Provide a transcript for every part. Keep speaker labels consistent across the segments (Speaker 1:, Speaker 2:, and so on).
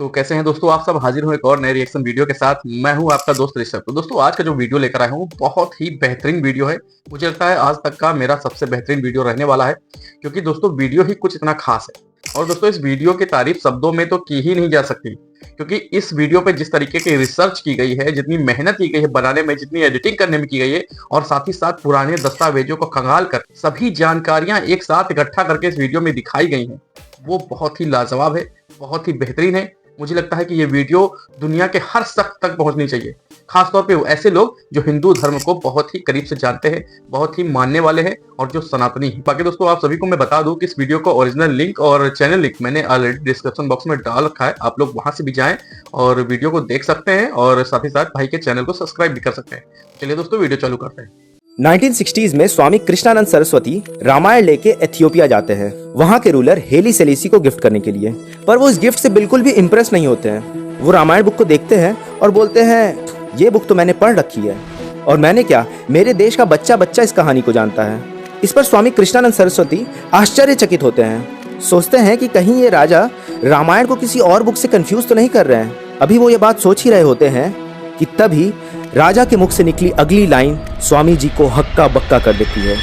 Speaker 1: तो कैसे हैं दोस्तों, आप सब हाजिर हूँ एक और नए रिएक्शन वीडियो के साथ। मैं हूँ आपका दोस्त ऋषभ। तो दोस्तों आज का जो वीडियो लेकर आया हूँ बहुत ही बेहतरीन वीडियो है। मुझे लगता है आज तक का मेरा सबसे बेहतरीन वीडियो रहने वाला है, क्योंकि दोस्तों वीडियो ही कुछ इतना खास है। और दोस्तों इस वीडियो की तारीफ शब्दों में तो की ही नहीं जा सकती, क्योंकि इस वीडियो पे जिस तरीके की रिसर्च की गई है, जितनी मेहनत की गई है बनाने में, जितनी एडिटिंग करने में की गई है, और साथ ही साथ पुराने दस्तावेजों को खंगाल कर सभी जानकारियां एक साथ इकट्ठा करके इस वीडियो में दिखाई गई हैं, वो बहुत ही लाजवाब है, बहुत ही बेहतरीन है। मुझे लगता है कि ये वीडियो दुनिया के हर शख्स तक पहुंचनी चाहिए, खासतौर पे ऐसे लोग जो हिंदू धर्म को बहुत ही करीब से जानते हैं, बहुत ही मानने वाले हैं और जो सनातनी हैं। बाकी दोस्तों आप सभी को मैं बता दूं कि इस वीडियो का ओरिजिनल लिंक और चैनल लिंक मैंने ऑलरेडी डिस्क्रिप्शन बॉक्स में डाल रखा है। आप लोग वहां से भी जाएं और वीडियो को देख सकते हैं और साथ ही साथ भाई के चैनल को सब्सक्राइब भी कर सकते हैं। चलिए दोस्तों वीडियो चालू करते हैं।
Speaker 2: 1960s में स्वामी कृष्णानंद सरस्वती रामायण लेके एथियोपिया जाते हैं, वहां के रूलर हेली सेलेसी को गिफ्ट करने के लिए। पर वो इस गिफ्ट से बिल्कुल भी इम्प्रेस नहीं होते हैं। वो रामायण बुक को देखते हैं और बोलते हैं ये बुक तो मैंने पढ़ रखी है, और मैंने क्या, मेरे देश का बच्चा बच्चा इस कहानी को जानता है। इस पर स्वामी कृष्णानंद सरस्वती आश्चर्यचकित होते हैं, सोचते हैं कि कहीं ये राजा रामायण को किसी और बुक से कंफ्यूज तो नहीं कर रहे हैं। अभी वो ये बात सोच ही रहे होते हैं कि तभी राजा के मुख से निकली अगली लाइन स्वामी जी को हक्का बक्का कर देती है।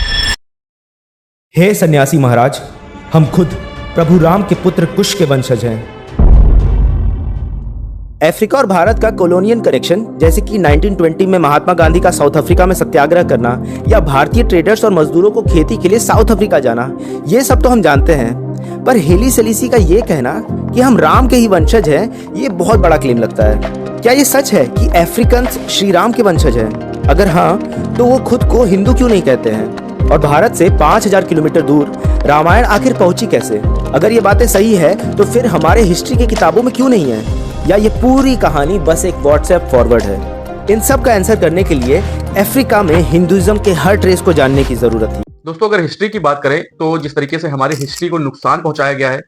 Speaker 2: हे सन्यासी महाराज, हम खुद प्रभु राम के पुत्र कुश के वंशज हैं। अफ्रीका और भारत का कॉलोनियल कनेक्शन, जैसे कि 1920 में महात्मा गांधी का साउथ अफ्रीका में सत्याग्रह करना या भारतीय ट्रेडर्स और मजदूरों को खेती के लिए साउथ अफ्रीका जाना, ये सब तो हम जानते हैं। पर हेली सेलेसी का ये कहना कि हम राम के ही वंशज हैं, ये बहुत बड़ा क्लेम लगता है। क्या ये सच है कि अफ्रीकन्स श्री राम के वंशज हैं? अगर हाँ, तो वो खुद को हिंदू क्यों नहीं कहते हैं? और भारत से 5000 किलोमीटर दूर रामायण आखिर पहुंची कैसे? अगर ये बातें सही है तो फिर हमारे हिस्ट्री की किताबों में क्यों नहीं है? या ये पूरी कहानी बस एक व्हाट्सएप फॉरवर्ड है? इन सब का आंसर करने के लिए अफ्रीका में हिंदुइज्म के हर ट्रेस को जानने की जरूरत थी।
Speaker 1: दोस्तों अगर हिस्ट्री की बात करें तो जिस तरीके से हमारी हिस्ट्री को नुकसान पहुंचाया गया है,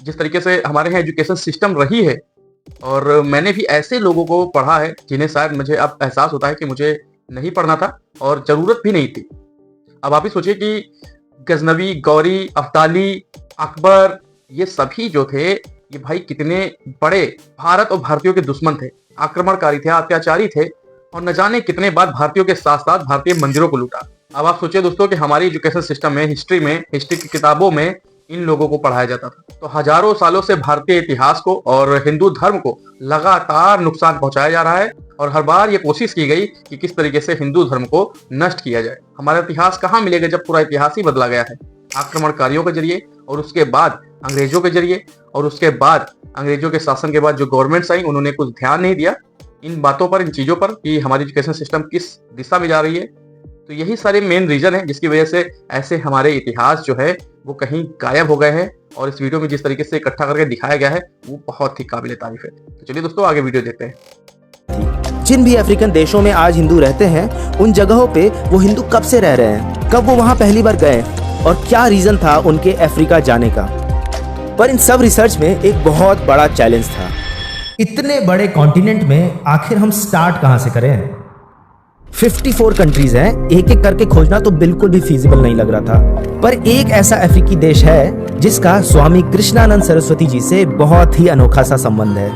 Speaker 1: जिस तरीके से हमारे यहाँ एजुकेशन सिस्टम रही है, और मैंने भी ऐसे लोगों को पढ़ा है जिन्हें शायद मुझे अब एहसास होता है कि मुझे नहीं पढ़ना था और जरूरत भी नहीं थी। अब आप ही सोचिए कि गजनवी, गौरी, अब्दाली, अकबर, ये सभी जो थे, ये भाई कितने बड़े भारत और भारतीयों के दुश्मन थे, आक्रमणकारी थे, अत्याचारी थे, और न जाने कितने बार भारतीयों के साथ साथ भारतीय मंदिरों को लूटा। अब आप सोचिए दोस्तों कि हमारी एजुकेशन सिस्टम में, हिस्ट्री की किताबों में इन लोगों को पढ़ाया जाता था। तो हजारों सालों से भारतीय इतिहास को और हिंदू धर्म को लगातार नुकसान पहुंचाया जा रहा है, और हर बार ये कोशिश की गई कि किस तरीके से हिंदू धर्म को नष्ट किया जाए। हमारा इतिहास कहाँ मिलेगा जब पूरा इतिहास ही बदला गया है आक्रमणकारियों के जरिए, और उसके बाद अंग्रेजों के जरिए, और उसके बाद अंग्रेजों के शासन के बाद जो गवर्नमेंट्स आई उन्होंने कुछ ध्यान नहीं दिया इन बातों पर, इन चीजों पर कि हमारी एजुकेशन सिस्टम किस दिशा में जा रही है। तो यही सारे मेन रीजन है जिसकी वजह से ऐसे हमारे इतिहास जो है वो कहीं गायब हो गए हैं, और इस वीडियो में जिस तरीके से इकट्ठा करके दिखाया गया है वो बहुत ही काबिल तारीफ है। तो चलिए दोस्तों आगे वीडियो देखते हैं।
Speaker 2: जिन भी अफ्रीकन देशों में आज हिंदू रहते हैं, उन जगहों पे वो हिंदू कब से रह रहे हैं, कब वो वहां पहली बार गए, और क्या रीजन था उनके अफ्रीका जाने का। पर इन सब रिसर्च में एक बहुत बड़ा चैलेंज था। इतने बड़े कॉन्टिनेंट में आखिर हम स्टार्ट कहां से करें? 54 कंट्रीज हैं, एक एक करके खोजना तो बिल्कुल भी फीजिबल नहीं लग रहा था। पर एक ऐसा अफ्रीकी देश है जिसका स्वामी कृष्णानंद सरस्वती जी से बहुत ही अनोखा सा संबंध है।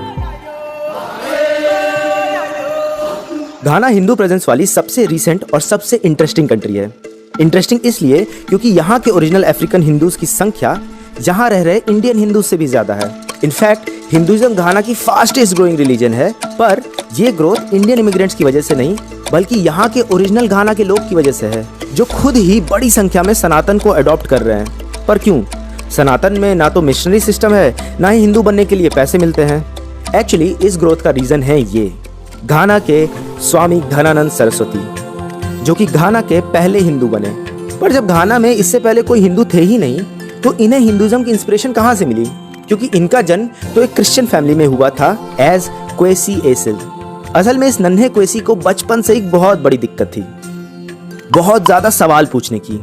Speaker 2: घाना हिंदू प्रेजेंस वाली सबसे रिसेंट और सबसे इंटरेस्टिंग कंट्री है। इंटरेस्टिंग इसलिए क्योंकि यहाँ के ओरिजिनल अफ्रीकन हिंदूज की संख्या यहाँ रह रहे इंडियन हिंदूज से भी ज्यादा है। इनफैक्ट हिंदुइज्म घाना की फास्टेस्ट ग्रोइंग रिलीजन है, पर ये ग्रोथ इंडियन इमिग्रेंट्स की वजह से नहीं, बल्कि यहाँ के ओरिजिनल घाना के लोग की वजह से है, जो खुद ही बड़ी संख्या में सनातन को अडॉप्ट कर रहे हैं। पर क्यों? सनातन में ना तो मिशनरी सिस्टम है, ना ही हिंदू बनने के लिए पैसे मिलते हैं। एक्चुअली इस ग्रोथ का रीजन है ये घाना के स्वामी धनानंद सरस्वती, जो कि घाना के पहले हिंदू बने। पर जब घाना में इससे पहले कोई हिंदू थे ही नहीं, तो इन्हें हिंदुइज्म की इंस्पिरेशन कहाँ से मिली? क्योंकि इनका जन्म तो एक क्रिश्चियन फैमिली में हुआ था एज क्वेसी एसिल। असल में इस नन्हे क्वेसी को बचपन से एक बहुत बड़ी दिक्कत थी, बहुत ज्यादा सवाल पूछने की।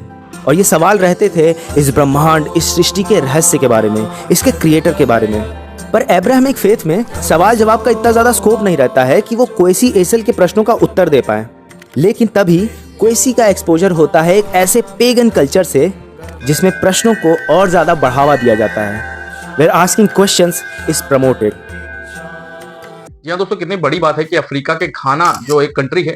Speaker 2: और ये सवाल रहते थे इस ब्रह्मांड, इस सृष्टि के रहस्य के बारे में, इसके क्रिएटर के बारे में। पर अब्राहमिक फेथ में सवाल जवाब का इतना ज्यादा स्कोप नहीं रहता है कि वो क्वेसी एसिल के प्रश्नों का उत्तर दे पाए। लेकिन तभी क्वेसी का एक्सपोजर होता है एक ऐसे पेगन कल्चर से जिसमें प्रश्नों को और ज्यादा बढ़ावा दिया जाता है, where asking questions is promoted।
Speaker 1: जी हाँ दोस्तों, कितनी बड़ी बात है कि अफ्रीका के घाना जो एक कंट्री है,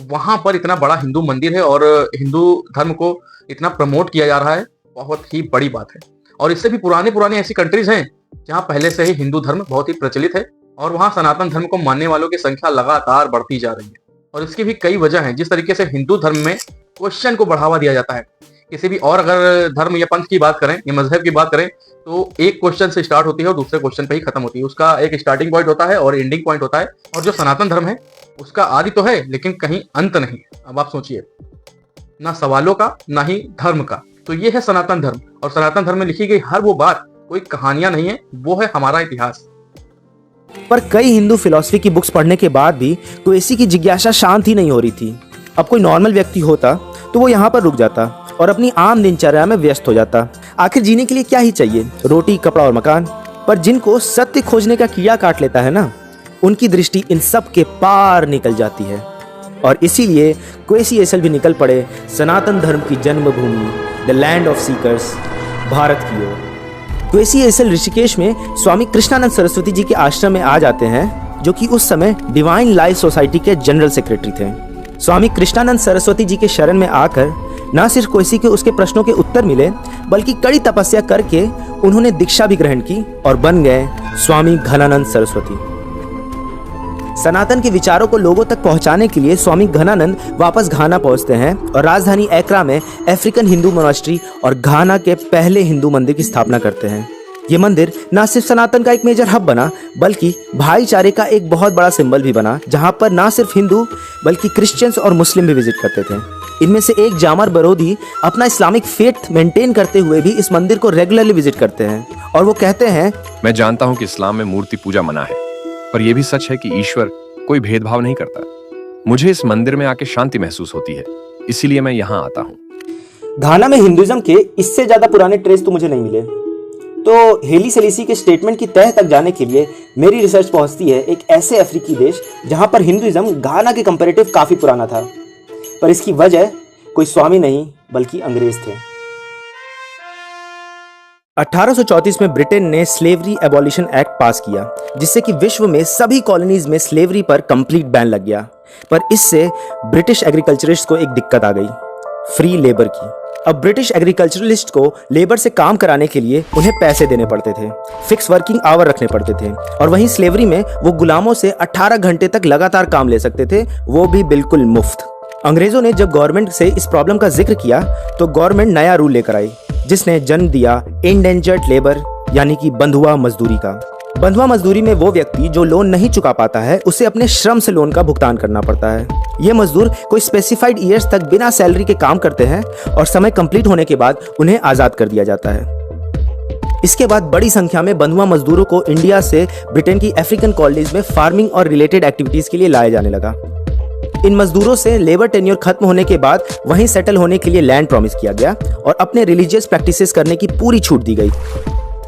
Speaker 1: वहां पर इतना बड़ा हिंदू मंदिर है और हिंदू धर्म को इतना प्रमोट किया जा रहा है, बहुत ही बड़ी बात है। और इससे भी पुराने पुराने ऐसी कंट्रीज हैं जहाँ पहले से ही हिंदू धर्म बहुत ही प्रचलित है और वहाँ सनातन धर्म को मानने वालों की संख्या लगातार बढ़ती जा रही है। और इसकी भी कई वजह हैं। जिस तरीके से हिंदू धर्म में क्वेश्चन को बढ़ावा दिया जाता है, किसी भी और अगर धर्म या पंथ की बात करें या मजहब की बात करें, तो एक क्वेश्चन से स्टार्ट होती है और दूसरे क्वेश्चन पे ही खत्म होती है। उसका एक स्टार्टिंग पॉइंट होता है और एंडिंग पॉइंट होता है। और जो सनातन धर्म है उसका आदि तो है लेकिन कहीं अंत नहीं। अब आप सोचिए, ना सवालों का ना ही धर्म का, तो ये है सनातन धर्म। और सनातन धर्म में लिखी गई हर वो बात कोई कहानियां नहीं है, वो है हमारा इतिहास।
Speaker 2: पर कई हिंदू फिलॉसफी की बुक्स पढ़ने के बाद भी क्वेसी की जिज्ञासा शांत ही नहीं हो रही थी। अब कोई नॉर्मल व्यक्ति होता तो वो यहाँ पर रुक जाता और अपनी आम दिनचर्या में व्यस्त हो जाता। आखिर जीने के लिए क्या ही चाहिए, रोटी, कपड़ा और मकान। पर जिनको सत्य खोजने का कीड़ा काट लेता है ना, उनकी दृष्टि इन सब के पार निकल जाती है। और इसीलिए क्वेसी एसल भी निकल पड़े सनातन धर्म की जन्मभूमि, the land of seekers, Bharat की ओर। क्वेसी एसल ऋषिकेश में स्वामी कृष्णानंद सरस्वती जी के आश्रम में आ जाते हैं, जो कि उस समय डिवाइन लाइफ सोसाइटी के जनरल सेक्रेटरी थे। स्वामी कृष्णानंद सरस्वती जी के शरण में आकर न सिर्फ क्वेसी के उसके प्रश्नों के उत्तर मिले, बल्कि कड़ी तपस्या करके उन्होंने दीक्षा भी ग्रहण की और बन गए स्वामी घनानंद सरस्वती। सनातन के विचारों को लोगों तक पहुंचाने के लिए स्वामी घनानंद वापस घाना पहुंचते हैं और राजधानी एक्रा में अफ्रीकन हिंदू मोनास्ट्री और घाना के पहले हिंदू मंदिर की स्थापना करते हैं। ये मंदिर न सिर्फ सनातन का एक मेजर हब बना, बल्कि भाईचारे का एक बहुत बड़ा सिंबल भी बना, जहां पर न सिर्फ हिंदू बल्कि क्रिश्चियंस और मुस्लिम भी विजिट करते थे। इनमें से एक जामर बरोदी अपना इस्लामिक फेथ मेंटेन करते हुए भी इस मंदिर को रेगुलरली विजिट करते हैं और वो कहते हैं,
Speaker 3: मैं जानता हूं कि इस्लाम में मूर्ति पूजा मना है, पर यह भी सच है कि ईश्वर कोई भेदभाव नहीं करता। मुझे इस मंदिर में आके शांति महसूस होती है, इसीलिए मैं यहाँ आता हूँ।
Speaker 2: घाना में हिंदुइज्म के इससे ज्यादा पुराने ट्रेस तो मुझे नहीं मिले। तो हेली सेलिसी के स्टेटमेंट की तह तक जाने के लिए मेरी रिसर्च पहुंचती है एक ऐसे अफ्रीकी देश जहां पर हिंदुइज्म घाना के कंपैरेटिव काफी पुराना था। पर इसकी वजह कोई स्वामी नहीं बल्कि अंग्रेज थे। 1834 में ब्रिटेन ने स्लेवरी एबॉलिशन एक्ट पास किया, जिससे कि विश्व में सभी कॉलोनीज में स्लेवरी पर कंप्लीट बैन लग गया। पर इससे ब्रिटिश एग्रीकल्चरिस्ट को एक दिक्कत आ गई, फ्री लेबर की। अब ब्रिटिश एग्रीकल्चरलिस्ट को लेबर से काम कराने के लिए उन्हें पैसे देने पड़ते थे, फिक्स वर्किंग आवर रखने पड़ते थे। और वहीं स्लेवरी में वो गुलामों से 18 घंटे तक लगातार काम ले सकते थे, वो भी बिल्कुल मुफ्त। अंग्रेजों ने जब गवर्नमेंट से इस प्रॉब्लम का जिक्र किया तो गवर्नमेंट नया रूल लेकर आई, जिसने जन्म दिया इंडेंजर्ड लेबर यानी कि बंधुआ मजदूरी का। बंधुआ मजदूरी में वो व्यक्ति जो लोन नहीं चुका पाता है, उसे अपने श्रम से लोन का भुगतान करना पड़ता है। ये मजदूर कोई स्पेसिफाइड ईयर्स तक बिना सैलरी के काम करते हैं और समय कंप्लीट होने के बाद उन्हें आजाद कर दिया जाता है। इसके बाद बड़ी संख्या में बंधुआ मजदूरों को इंडिया से ब्रिटेन की अफ्रीकन कॉलोनीज में फार्मिंग और रिलेटेड एक्टिविटीज के लिए लाया जाने लगा। इन मजदूरों से लेबर टेन्योर खत्म होने के बाद वहीं सेटल होने के लिए लैंड प्रॉमिस किया गया और अपने रिलीजियस प्रैक्टिसेस करने की पूरी छूट दी गई।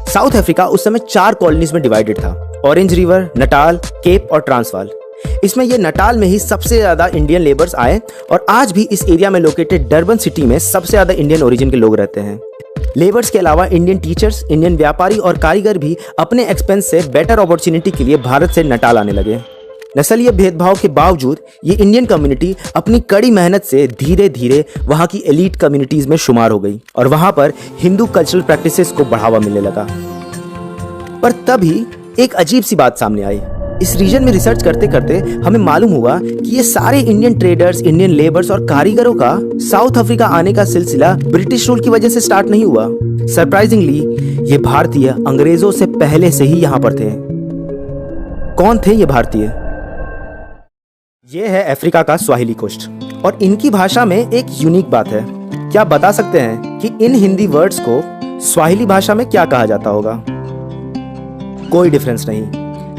Speaker 2: साउथ अफ्रीका उस समय 4 कॉलोनीज में डिवाइडेड था, ऑरेंज रिवर, नटाल, केप और ट्रांसवाल। इसमें ये नटाल में ही सबसे ज्यादा इंडियन लेबर्स आए और आज भी इस एरिया में लोकेटेड डरबन सिटी में सबसे ज्यादा इंडियन ओरिजिन के लोग रहते हैं। लेबर्स के अलावा इंडियन टीचर्स, इंडियन व्यापारी और कारीगर भी अपने एक्सपेंस से बेटर अपॉर्चुनिटी के लिए भारत से नटाल आने लगे। नस्लीय भेदभाव के बावजूद ये इंडियन कम्युनिटी अपनी कड़ी मेहनत से धीरे धीरे वहाँ की एलीट कम्युनिटीज में शुमार हो गई और वहाँ पर हिंदू कल्चरल प्रैक्टिसेस को बढ़ावा मिलने लगा। पर तभी एक अजीब सी बात सामने आई। इस रीजन में रिसर्च करते करते हमें मालूम हुआ कि ये सारे इंडियन ट्रेडर्स, इंडियन लेबर्स और कारीगरों का साउथ अफ्रीका आने का सिलसिला ब्रिटिश रूल की वजह से स्टार्ट नहीं हुआ। सरप्राइजिंगली ये भारतीय अंग्रेजों से पहले से ही यहाँ पर थे। कौन थे ये भारतीय? ये है अफ्रीका का स्वाहिली कोस्ट और इनकी भाषा में एक यूनिक बात है। क्या आप बता सकते हैं कि इन हिंदी वर्ड्स को स्वाहिली भाषा में क्या कहा जाता होगा? कोई डिफरेंस नहीं,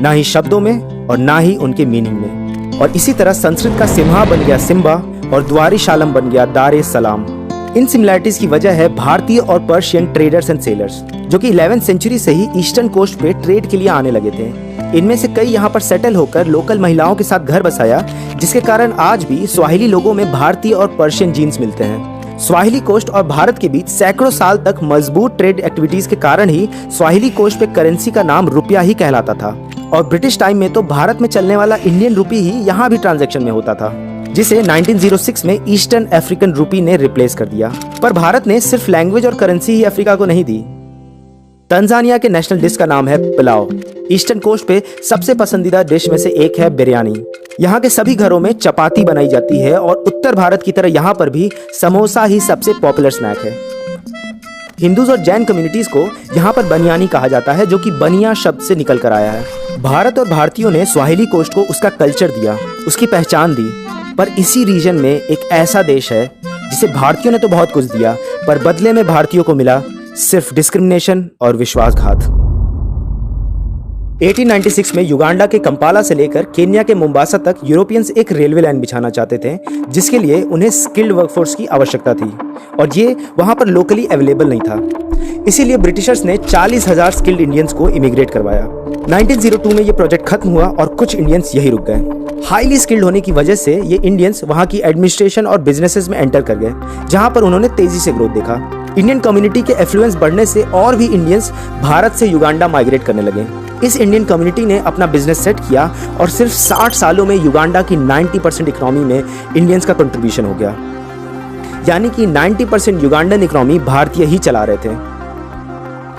Speaker 2: ना ही शब्दों में और ना ही उनके मीनिंग में। और इसी तरह संस्कृत का सिम्हा बन गया सिम्बा और द्वारी शालम बन गया दारे सलाम। इन सिमिलैरिटीज की वजह है भारतीय और पर्शियन ट्रेडर्स एंड सेलर्स, जो कि 11th सेंचुरी से ही ईस्टर्न कोस्ट पे ट्रेड के लिए आने लगे थे। इनमें से कई यहाँ पर सेटल होकर लोकल महिलाओं के साथ घर बसाया, जिसके कारण आज भी स्वाहिली लोगों में भारतीय और पर्शियन जीन्स मिलते हैं। स्वाहिली कोस्ट और भारत के बीच सैकड़ों साल तक मजबूत ट्रेड एक्टिविटीज के कारण ही स्वाहिली कोस्ट पे करेंसी का नाम रुपया ही कहलाता था। और ब्रिटिश टाइम में तो भारत में चलने वाला इंडियन रुपी ही यहाँ भी ट्रांजैक्शन में होता था, जिसे 1906 में ईस्टर्न अफ्रीकन रुपी ने रिप्लेस कर दिया। पर भारत ने सिर्फ लैंग्वेज और करेंसी ही अफ्रीका को नहीं दी। तंजानिया के नेशनल डिश का नाम है पुलाव। ईस्टर्न कोस्ट पे सबसे पसंदीदा डिश में से एक है बिरयानी। यहाँ के सभी घरों में चपाती बनाई जाती है और उत्तर भारत की तरह यहाँ पर भी समोसा ही सबसे पॉपुलर स्नैक है। हिंदूज और जैन कम्युनिटीज को यहाँ पर बनियानी कहा जाता है, जो कि बनिया शब्द से निकल कर आया है। भारत और भारतीयों ने स्वाहिली कोस्ट को उसका कल्चर दिया, उसकी पहचान दी। पर इसी रीजन में एक ऐसा देश है जिसे भारतीयों ने तो बहुत कुछ दिया, पर बदले में भारतीयों को मिला सिर्फ डिस्क्रिमिनेशन और विश्वासघात। 1896 में युगांडा के कंपाला से लेकर केन्या के मोम्बासा तक यूरोपियंस एक रेलवे लाइन बिछाना चाहते थे, जिसके लिए उन्हें स्किल्ड वर्कफोर्स की आवश्यकता थी और ये वहां पर लोकली अवेलेबल नहीं था। इसीलिए ब्रिटिशर्स ने 40,000 स्किल्ड इंडियंस को इमिग्रेट करवाया। 1902 में ये प्रोजेक्ट खत्म हुआ और कुछ इंडियंस यही रुक गए। हाईली स्किल्ड होने की वजह से ये इंडियंस वहां की एडमिनिस्ट्रेशन और बिजनेसेस में एंटर कर गए, जहां पर उन्होंने तेजी से ग्रोथ देखा। इंडियन कम्युनिटी के एफ्लुएंस बढ़ने से और भी इंडियंस भारत से युगांडा माइग्रेट करने लगे। इस इंडियन कम्युनिटी ने अपना बिजनेस सेट किया और सिर्फ 60 सालों में युगांडा की 90% इकोनॉमी में इंडियंस का कंट्रीब्यूशन हो गया। यानी कि 90% युगांडन इकोनॉमी भारतीय ही चला रहे थे।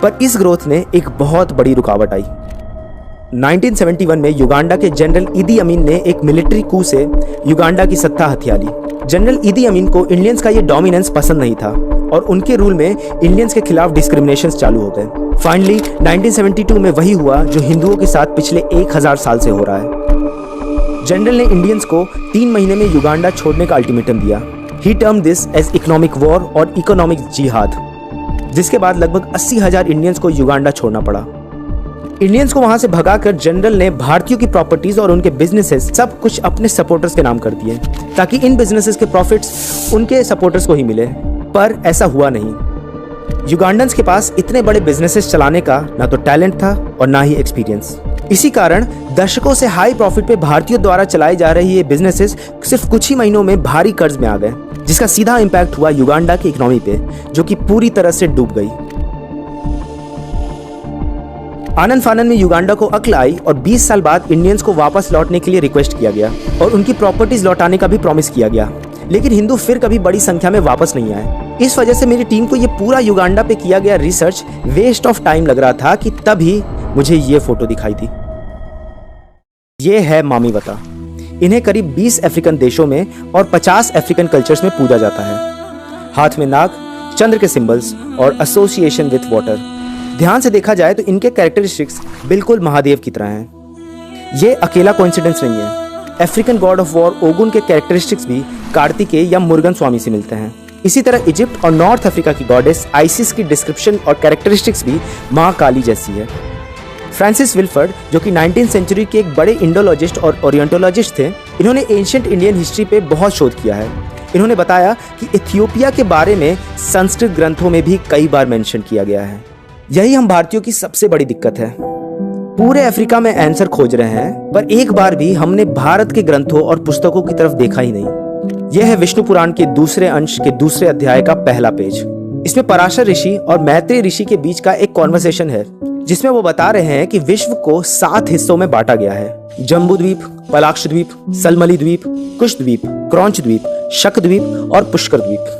Speaker 2: पर इस ग्रोथ ने एक बहुत बड़ी रुकावट आई। 1971 में युगांडा के जनरल इदी अमीन ने एक मिलिट्री कू से युगांडा की सत्ता हथिया ली। जनरल इदी अमीन को इंडियंस का ये डोमिनेंस पसंद नहीं था और उनके रूल में इंडियंस के खिलाफ डिस्क्रिमिनेशंस चालू हो गए। फाइनली 1972 में वही हुआ जो हिंदुओं के साथ पिछले 1000 साल से हो रहा है। जनरल ने इंडियंस को 3 महीने में युगांडा छोड़ने का अल्टीमेटम दिया। He term this as economic war और इकोनॉमिक जिहाद, जिसके बाद लगभग 80,000 इंडियंस को युगांडा छोड़ना पड़ा। इंडियंस को वहां से भगाकर जनरल ने भारतीयों की प्रॉपर्टीज और उनके बिजनेसेस सब कुछ अपने सपोर्टर्स के नाम कर दिए, ताकि इन बिजनेसेस के प्रॉफिट्स उनके सपोर्टर्स को ही मिले। पर ऐसा हुआ नहीं। युगांडन्स के पास इतने बड़े बिजनेसेस चलाने का ना तो टैलेंट था और ना ही एक्सपीरियंस। इसी कारण दशकों से हाई प्रॉफिट पे भारतीयों द्वारा चलाई जा रही ये बिजनेसेस सिर्फ कुछ ही महीनों में भारी कर्ज में आ गए, जिसका सीधा इम्पैक्ट हुआ युगांडा की इकोनॉमी पे, जो कि पूरी तरह से डूब गई। आनंद फानन में युगांडा को अक्ल आई और 20 साल बाद इंडियंस को वापस लौटने के लिए रिक्वेस्ट किया गया और उनकी प्रॉपर्टीज लौटाने का भी प्रॉमिस किया गया। लेकिन हिंदू फिर कभी बड़ी संख्या में वापस नहीं आए। इस वजह से मेरी टीम को ये पूरा युगांडा पे किया गया रिसर्च वेस्ट ऑफ टाइम लग रहा था कि तभी मुझे ये फोटो दिखाई दी। ये है मामीवता। इन्हें करीब 20 अफ्रीकन देशों में और 50 अफ्रीकन कल्चर्स में पूजा जाता है। हाथ में नाग, चंद्र के सिंबल्स और एसोसिएशन विथ वाटर। ध्यान से देखा जाए तो इनके कैरेक्टरिस्टिक्स बिल्कुल महादेव की तरह हैं। ये अकेला कोइंसिडेंस नहीं है। अफ्रीकन गॉड ऑफ वॉर ओगुन के कैरेक्टरिस्टिक्स भी कार्तिकेय या मुर्गन स्वामी से मिलते हैं। इसी तरह इजिप्ट और नॉर्थ अफ्रीका की गॉडेस आइसिस की डिस्क्रिप्शन और कैरेक्टरिस्टिक्स भी माँ काली जैसी है। फ्रांसिस विल्फर्ड, जो कि 19th सेंचुरी के एक बड़े इंडोलॉजिस्ट और ओरिएंटोलॉजिस्ट थे, इन्होंने एंशिएंट इंडियन हिस्ट्री पे बहुत शोध किया है। इन्होंने बताया कि इथियोपिया के बारे में संस्कृत ग्रंथों में भी कई बार मेंशन किया गया है। यही हम भारतीयों की सबसे बड़ी दिक्कत है। पूरे अफ्रीका में आंसर खोज रहे हैं, पर एक बार भी हमने भारत के ग्रंथों और पुस्तकों की तरफ देखा ही नहीं। यह है विष्णु पुराण के दूसरे अंश के दूसरे अध्याय का पहला पेज। इसमें पराशर ऋषि और मैत्रेय ऋषि के बीच का एक कॉन्वर्सेशन है, जिसमें वो बता रहे हैं कि विश्व को 7 हिस्सों में बांटा गया है। जम्बू द्वीप, पलाक्ष द्वीप, सलमली द्वीप, कुश द्वीप, क्रौंच द्वीप, शक द्वीप और पुष्कर द्वीप।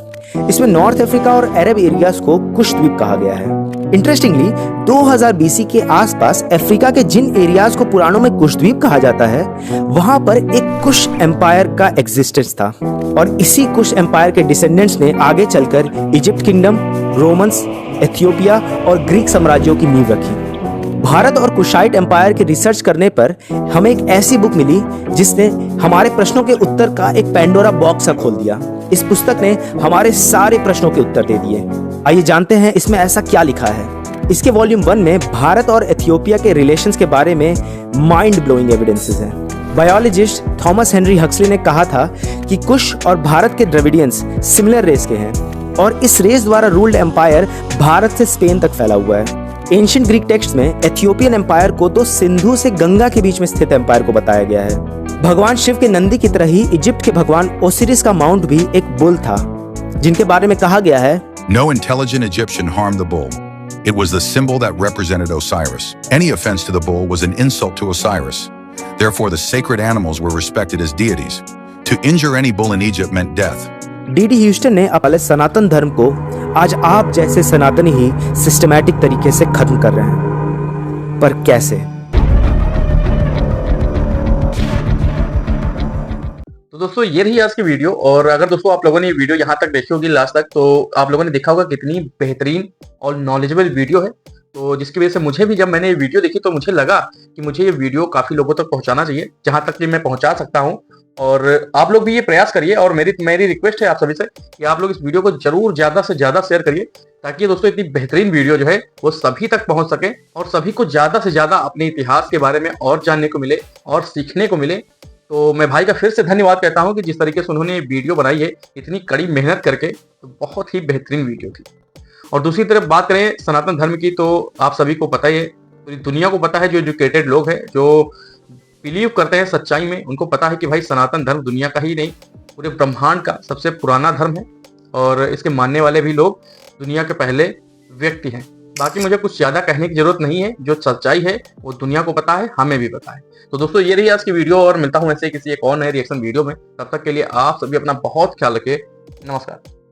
Speaker 2: इसमें नॉर्थ अफ्रीका और अरब एरियाज को कुश द्वीप कहा गया है। इंटरेस्टिंगली 2000 BC के आसपास अफ्रीका के जिन एरियाज को पुराणों में कुश द्वीप कहा जाता है, वहां पर एक कुश एम्पायर का एग्जिस्टेंस था और इसी कुश एम्पायर के डिसेंडेंट्स ने आगे चलकर इजिप्ट किंगडम, रोमन्स, एथियोपिया और ग्रीक साम्राज्यों की नींव रखी। भारत और कुशाइट एम्पायर के रिसर्च करने पर हमें एक ऐसी बुक मिली जिसने हमारे प्रश्नों के उत्तर का एक पैंडोरा बॉक्स खोल दिया। इस पुस्तक ने हमारे सारे प्रश्नों के उत्तर दे दिए। आइए जानते हैं इसमें ऐसा क्या लिखा है। इसके वॉल्यूम 1 में भारत और एथियोपिया के रिलेशंस के बारे में माइंड ब्लोइंग एविडेंसेस हैं। बायोलॉजिस्ट थॉमस हेनरी हक्सली ने कहा था कि कुश और भारत के द्रविडियंस सिमिलर रेस के हैं और इस रेस द्वारा रूल्ड एम्पायर भारत से स्पेन तक फैला हुआ है। एंशिएंट ग्रीक टेक्स्ट में एथियोपियन एम्पायर को तो सिंधु से गंगा के बीच में स्थित एम्पायर को बताया गया है। भगवान शिव के नंदी की तरह ही इजिप्ट के भगवान ओसिरिस का माउंट भी एक बुल था, जिनके बारे में कहा गया है,
Speaker 4: No intelligent Egyptian harmed the bull. It was the symbol that represented Osiris. Any offense to the bull was an insult to Osiris. Therefore, the sacred animals were respected as deities. To injure any bull in Egypt meant death.
Speaker 2: DD Houston ने अपने सनातन धर्म को आज आप जैसे सनातनी ही systematic तरीके से खत्म कर रहे हैं, पर कैसे?
Speaker 1: तो दोस्तों ये रही आज की वीडियो। और अगर दोस्तों आप लोगों ने ये वीडियो यहाँ तक देखी होगी लास्ट तक, तो आप लोगों ने देखा होगा कितनी बेहतरीन और नॉलेजेबल वीडियो है। तो जिसकी वजह से मुझे भी, जब मैंने ये वीडियो देखी तो मुझे लगा कि मुझे ये वीडियो काफी लोगों तक पहुंचाना चाहिए, जहां तक कि मैं पहुंचा सकता हूं। और आप लोग भी ये प्रयास करिए, और मेरी रिक्वेस्ट है आप सभी से कि आप लोग इस वीडियो को जरूर ज्यादा से ज्यादा शेयर करिए, ताकि दोस्तों इतनी बेहतरीन वीडियो जो है वो सभी तक पहुंच सके और सभी को ज्यादा से ज्यादा अपने इतिहास के बारे में और जानने को मिले और सीखने को मिले। तो मैं भाई का फिर से धन्यवाद कहता हूं कि जिस तरीके से उन्होंने वीडियो बनाई है इतनी कड़ी मेहनत करके, तो बहुत ही बेहतरीन वीडियो थी। और दूसरी तरफ बात करें सनातन धर्म की, तो आप सभी को पता ही है, पूरी दुनिया को पता है, जो एजुकेटेड लोग हैं, जो बिलीव करते हैं सच्चाई में, उनको पता है कि भाई सनातन धर्म दुनिया का ही नहीं, पूरे ब्रह्मांड का सबसे पुराना धर्म है। और इसके मानने वाले भी लोग दुनिया के पहले व्यक्ति हैं। बाकी मुझे कुछ ज्यादा कहने की जरूरत नहीं है, जो सच्चाई है वो दुनिया को पता है, हमें भी पता है। तो दोस्तों ये रही आज की वीडियो, और मिलता हूं ऐसे किसी एक और नए रिएक्शन वीडियो में। तब तक के लिए आप सभी अपना बहुत ख्याल रखिए। नमस्कार।